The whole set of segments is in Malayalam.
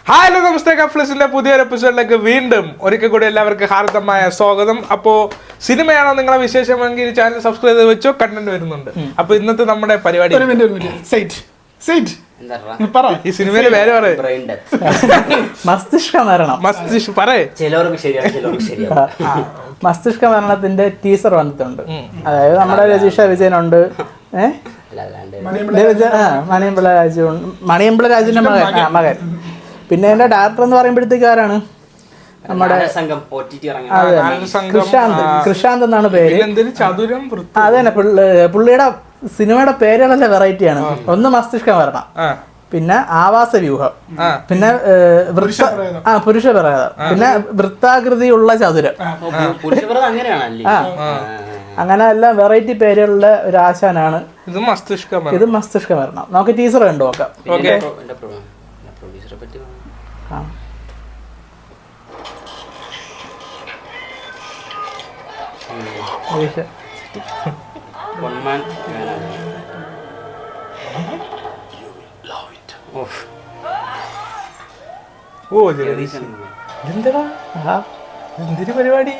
ഹലോ നമസ്തേ കപ്ലിസിന്റെ പുതിയൊരു എപ്പിസോഡിലേക്ക് വീണ്ടും ഒരിക്കൽ കൂടി എല്ലാവർക്കും ഹാർദമായ സ്വാഗതം. അപ്പോ സിനിമയാണോ നിങ്ങളെ വിശേഷമെങ്കിൽ ചാനൽ സബ്സ്ക്രൈബ് ചെയ്ത് വെച്ചോ, കണ്ടന്റ് വരുന്നുണ്ട്. അപ്പൊ ഇന്നത്തെ നമ്മുടെ പരിപാടി ഈ സിനിമയിലെ പേര് പറയും മസ്തിഷ്ക മരണം. മസ്തിഷ്ക മരണത്തിന്റെ ടീസർ വന്നിട്ടുണ്ട്. അതായത് നമ്മുടെ രജീഷ വിജയനുണ്ട്, മണിയമ്പിള്ള രാജുവിന്റെ മകൻ. പിന്നെ എന്റെ ഡയറക്ടർ എന്ന് പറയുമ്പോഴത്തേക്ക് ആരാണ്? നമ്മുടെ കൃഷാന്ത് എന്നാണ് പേര്. അത് തന്നെ, പുള്ളിയുടെ സിനിമയുടെ പേരുകളെല്ലാം വെറൈറ്റിയാണ്. ഒന്ന് മസ്തിഷ്ക മരണം, പിന്നെ ആവാസ വ്യൂഹം, പിന്നെ പുരുഷ പ്രേതം, പിന്നെ വൃത്താകൃതിയുള്ള ചതുരം. അങ്ങനെ എല്ലാം വെറൈറ്റി പേരുകളുടെ ഒരു ആശാനാണ് ഇത് മസ്തിഷ്ക മരണം. നമുക്ക് ടീച്ചർ കണ്ടു നോക്കാം. എന്തൊരു പരിപാടി!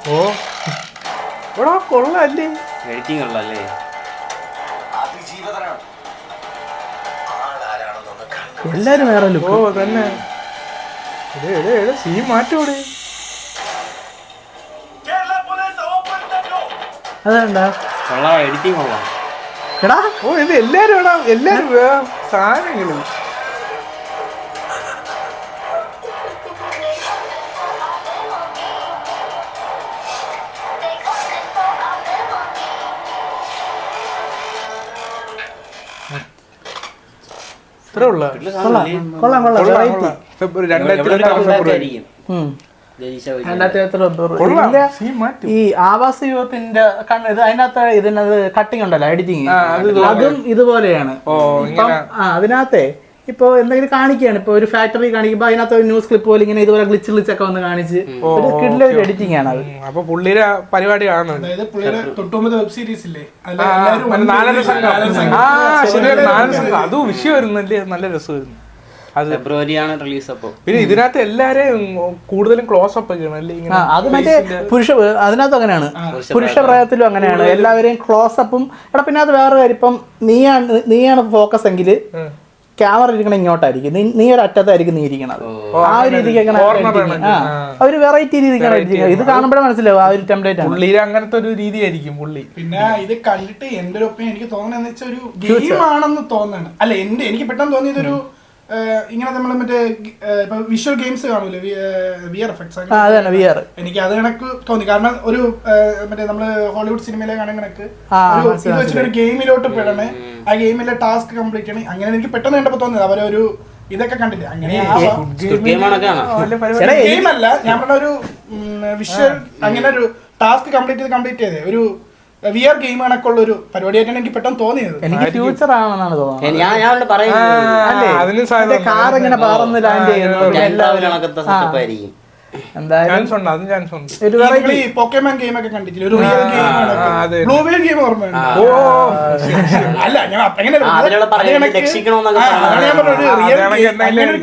ഓ എടാ കൊള്ളാല്ലേ, എഡിറ്റിംഗ് ഉള്ളല്ലേ? എല്ലാരും വേറെ ഓ തന്നെ സീൻ മാറ്റോടെ. അതെന്താ എഡിറ്റിംഗ് കൊള്ളാം. എടാ ഓ ഇത് എല്ലാരും സാധനങ്ങളും ഈ ആവാസ യുവത്തിന്റെ അതിനകത്ത് ഇതിനത് കട്ടിങ് ഉണ്ടല്ലോ, എഡിറ്റിങ്, അതും ഇതുപോലെയാണ്. അതിനകത്തെ ഇപ്പൊ എന്തെങ്കിലും കാണിക്കുകയാണ്, ഇപ്പൊ ഒരു ഫാക്ടറി കാണിക്കുമ്പോ അതിനകത്ത് ഒരു ന്യൂസ് ക്ലിപ്പ് പോലെ ഇങ്ങനെ ഇതുപോലെ ഗ്ലിച്ചൊക്കെ വന്ന് കാണിച്ച് കിഡിലെ ഒരു എഡിറ്റിംഗ് ആണ് അത്. അപ്പൊ പുള്ളിയുടെ പരിപാടിയാണ് അതും വിഷയമായിരുന്നല്ലേ, നല്ല രസമായിരുന്നു. ഫെബ്രുവരിയാണ് റിലീസ്. അപ്പൊ പിന്നെ ഇതിനകത്ത് എല്ലാരെയും കൂടുതലും ക്ലോസ് അപ്പ് ഒക്കെ അത് മറ്റേ അതിനകത്ത് അങ്ങനെയാണ്, പുരുഷ പ്രായത്തിലും അങ്ങനെയാണ്, എല്ലാവരെയും ക്ലോസ് അപ്പും. എടാ പിന്നെ അത് വേറെ കാര്യം, ഇപ്പം നീയാണ് ഫോക്കസ് എങ്കിൽ ക്യാമറ ഇരിക്കണം ഇങ്ങോട്ടായിരിക്കും, നീ ഒരു അറ്റത്തായിരിക്കും നീ ഇരിക്കണത്. ആ ഒരു രീതിക്കാണ് ഒരു വെറൈറ്റി രീതിക്കാണ് എഡിറ്റിംഗ്. ഇത് കാണുമ്പോഴേ മനസ്സിലാവും ആ ഒരു ടെംപ്ലേറ്റ് ആണ്. പുള്ളിയുടെ അങ്ങനത്തെ ഒരു രീതിയായിരിക്കും പുള്ളി. പിന്നെ ഇത് കണ്ടിട്ട് എന്റെ ഒരു ഒപ്പീനിയൻ എനിക്ക് തോന്നുന്നത് വെച്ചാൽ ഒരു ഗെയിം ആണെന്ന് തോന്നുന്നുണ്ട്. അല്ല, എനിക്ക് പെട്ടെന്ന് തോന്നിയതൊരു ഇങ്ങനെ നമ്മൾ മറ്റേ വിഷ്വൽ ഗെയിംസ് കാണൂലേ, വിആർ എഫക്ട്സ്, എനിക്ക് അത് കണക്ക് തോന്നി. കാരണം ഒരു മറ്റേ നമ്മള് ഹോളിവുഡ് സിനിമയിലെ കണക്ക് ഇത് വെച്ചിട്ട് ഒരു ഗെയിമിലോട്ട് പെടണേ, ആ ഗെയിമിലെ ടാസ്ക് കംപ്ലീറ്റ് ചെയ്യണേ. അങ്ങനെ എനിക്ക് പെട്ടെന്ന് കണ്ടപ്പോ തോന്നിയത് അവരൊരു ഇതൊക്കെ കണ്ടില്ലേ, അങ്ങനെ ഗെയിം അല്ല ഞാൻ പറഞ്ഞ ഒരു വിഷ്വൽ, അങ്ങനെ ഒരു ടാസ്ക് കംപ്ലീറ്റ് ചെയ്തേ ഒരു വിആർ ഗെയിം കണക്കുള്ള ഒരു പരിപാടിയായിട്ടാണ് എനിക്ക് പെട്ടെന്ന് തോന്നിയത്. എനിക്ക് ഫ്യൂച്ചർ ആണെന്നാണ് തോന്നുന്നത്. കാർ ഇങ്ങനെ പറന്ന് ലാൻഡ് ചെയ്യുന്നു. പോക്കേമോൻ ഗെയിം ഒക്കെ കണ്ടിട്ടില്ല, ഒരു real game blue whale game ഓർമ്മയുണ്ട്. അല്ല ഞാൻ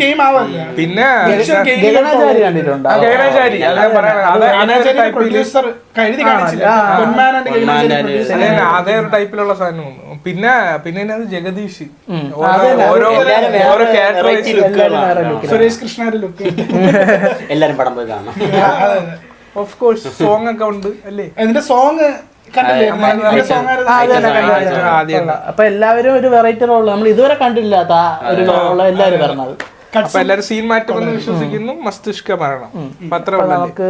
ഗെയിം ആവല്ല. പിന്നെ പ്രൊഡ്യൂസർ എഴുതി കാണിച്ചില്ല, അതേ ഒരു ടൈപ്പിലുള്ള സാധനമാണ്. പിന്നെ അത് ജഗദീഷ് സുരേഷ് കൃഷ്ണയുടെ ലുക്ക് എല്ലാരും പടം പോയി കാണാം. ഓഫ് കോഴ്സ് സോങ് ഒക്കെ ഉണ്ട് അല്ലേ, അതിന്റെ സോങ് അപ്പൊ എല്ലാവരും ഒരു വെറൈറ്റി റോള് നമ്മൾ ഇതുവരെ കണ്ടില്ലാത്ത ഒരു റോള് എല്ലാവരും പറഞ്ഞത്. അപ്പൊ എല്ലാരും സീൻ മാറ്റുമെന്ന് വിശ്വസിക്കുന്നു. മസ്തിഷ്ക മരണം നമുക്ക്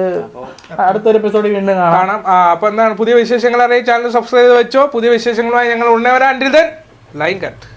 അടുത്തൊരു എപ്പിസോഡ് വീണ്ടും കാണാം. അപ്പൊ എന്താണ് പുതിയ വിശേഷങ്ങൾ അറിയാൻ ചാനൽ സബ്സ്ക്രൈബ് ചെയ്ത് വെച്ചോ. പുതിയ വിശേഷങ്ങളുമായി ഞങ്ങൾ ഉടനെ വരാം. Line cut.